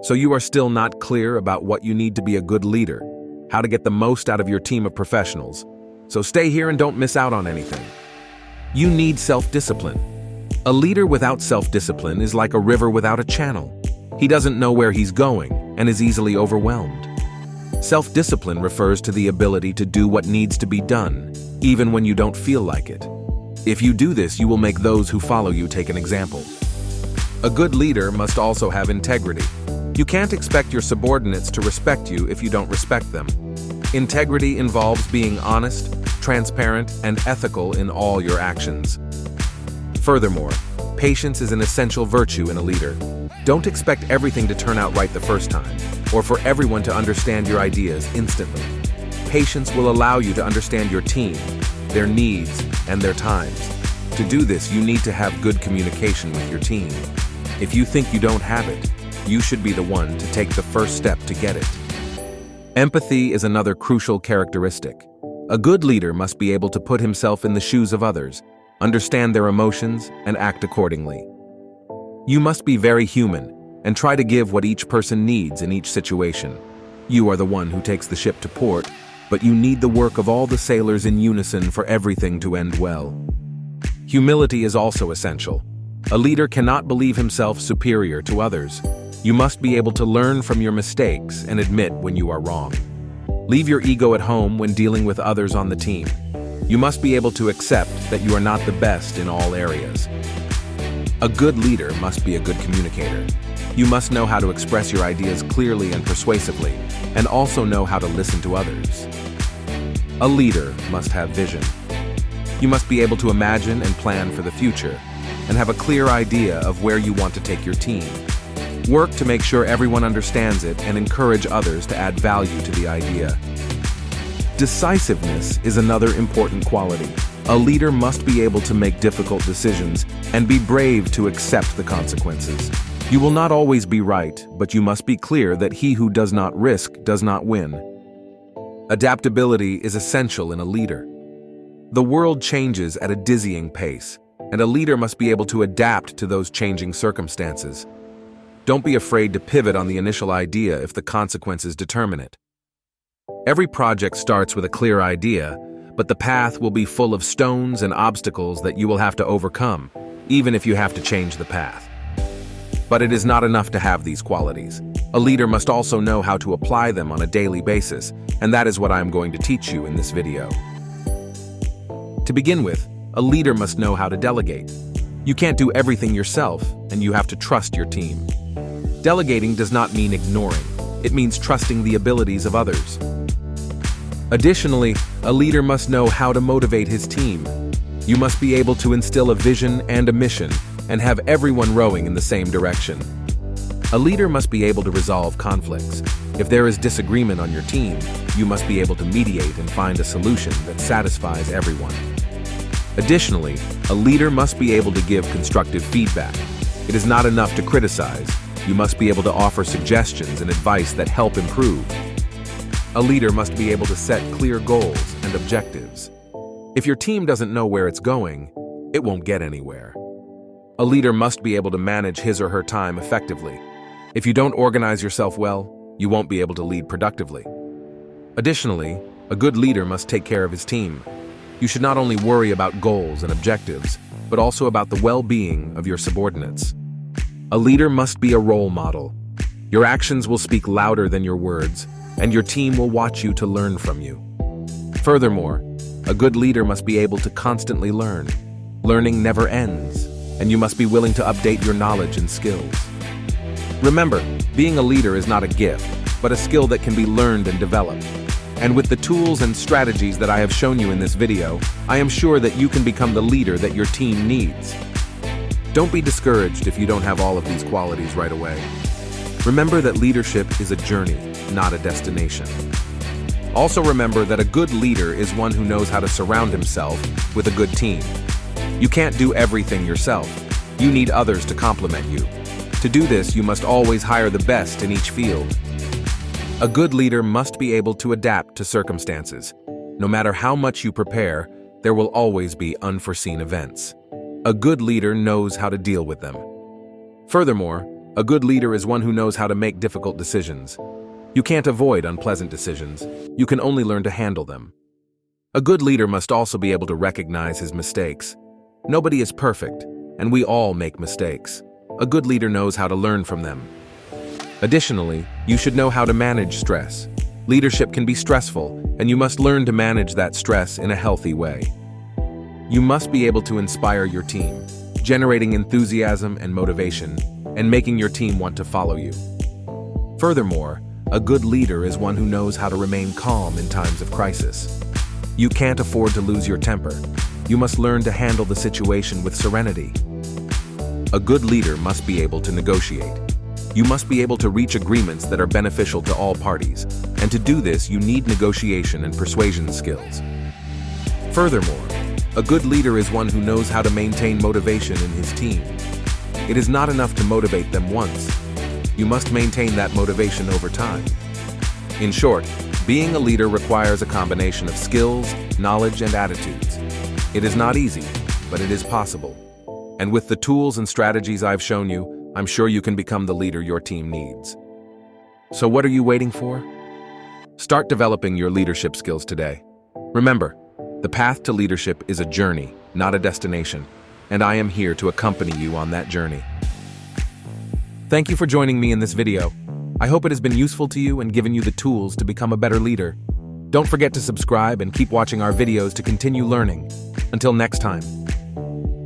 So you are still not clear about what you need to be a good leader, how to get the most out of your team of professionals. So stay here and don't miss out on anything. You need self-discipline. A leader without self-discipline is like a river without a channel. He doesn't know where he's going and is easily overwhelmed. Self-discipline refers to the ability to do what needs to be done, even when you don't feel like it. If you do this, you will make those who follow you take an example. A good leader must also have integrity. You can't expect your subordinates to respect you if you don't respect them. Integrity involves being honest, transparent, and ethical in all your actions. Furthermore, patience is an essential virtue in a leader. Don't expect everything to turn out right the first time, or for everyone to understand your ideas instantly. Patience will allow you to understand your team, their needs, and their times. To do this, you need to have good communication with your team. If you think you don't have it, you should be the one to take the first step to get it. Empathy is another crucial characteristic. A good leader must be able to put himself in the shoes of others, understand their emotions, and act accordingly. You must be very human and try to give what each person needs in each situation. You are the one who takes the ship to port, but you need the work of all the sailors in unison for everything to end well. Humility is also essential. A leader cannot believe himself superior to others. You must be able to learn from your mistakes and admit when you are wrong. Leave your ego at home when dealing with others on the team. You must be able to accept that you are not the best in all areas. A good leader must be a good communicator. You must know how to express your ideas clearly and persuasively, and also know how to listen to others. A leader must have vision. You must be able to imagine and plan for the future, and have a clear idea of where you want to take your team. Work to make sure everyone understands it and encourage others to add value to the idea. Decisiveness is another important quality. A leader must be able to make difficult decisions and be brave to accept the consequences. You will not always be right, but you must be clear that he who does not risk does not win. Adaptability is essential in a leader. The world changes at a dizzying pace, and a leader must be able to adapt to those changing circumstances. Don't be afraid to pivot on the initial idea if the consequences determine it. Every project starts with a clear idea, but the path will be full of stones and obstacles that you will have to overcome, even if you have to change the path. But it is not enough to have these qualities. A leader must also know how to apply them on a daily basis, and that is what I am going to teach you in this video. To begin with, a leader must know how to delegate. You can't do everything yourself, and you have to trust your team. Delegating does not mean ignoring. It means trusting the abilities of others. Additionally, a leader must know how to motivate his team. You must be able to instill a vision and a mission, and have everyone rowing in the same direction. A leader must be able to resolve conflicts. If there is disagreement on your team, you must be able to mediate and find a solution that satisfies everyone. Additionally, a leader must be able to give constructive feedback. It is not enough to criticize. You must be able to offer suggestions and advice that help improve. A leader must be able to set clear goals and objectives. If your team doesn't know where it's going, it won't get anywhere. A leader must be able to manage his or her time effectively. If you don't organize yourself well, you won't be able to lead productively. Additionally, a good leader must take care of his team. You should not only worry about goals and objectives, but also about the well-being of your subordinates. A leader must be a role model. Your actions will speak louder than your words, and your team will watch you to learn from you. Furthermore, a good leader must be able to constantly learn. Learning never ends, and you must be willing to update your knowledge and skills. Remember, being a leader is not a gift, but a skill that can be learned and developed. And with the tools and strategies that I have shown you in this video, I am sure that you can become the leader that your team needs. Don't be discouraged if you don't have all of these qualities right away. Remember that leadership is a journey, not a destination. Also remember that a good leader is one who knows how to surround himself with a good team. You can't do everything yourself. You need others to complement you. To do this, you must always hire the best in each field. A good leader must be able to adapt to circumstances. No matter how much you prepare, there will always be unforeseen events. A good leader knows how to deal with them. Furthermore, A good leader is one who knows how to make difficult decisions. You can't avoid unpleasant decisions. You can only learn to handle them. A good leader must also be able to recognize his mistakes. Nobody is perfect, and we all make mistakes. A good leader knows how to learn from them. Additionally, you should know how to manage stress. Leadership can be stressful, and you must learn to manage that stress in a healthy way. You must be able to inspire your team, generating enthusiasm and motivation, and making your team want to follow you. Furthermore, a good leader is one who knows how to remain calm in times of crisis. You can't afford to lose your temper. You must learn to handle the situation with serenity. A good leader must be able to negotiate. You must be able to reach agreements that are beneficial to all parties, and to do this you need negotiation and persuasion skills. Furthermore, a good leader is one who knows how to maintain motivation in his team. It is not enough to motivate them once. You must maintain that motivation over time. In short, being a leader requires a combination of skills, knowledge, and attitudes. It is not easy, but it is possible. And with the tools and strategies I've shown you, I'm sure you can become the leader your team needs. So what are you waiting for? Start developing your leadership skills today. Remember, the path to leadership is a journey, not a destination, and I am here to accompany you on that journey. Thank you for joining me in this video. I hope it has been useful to you and given you the tools to become a better leader. Don't forget to subscribe and keep watching our videos to continue learning. Until next time.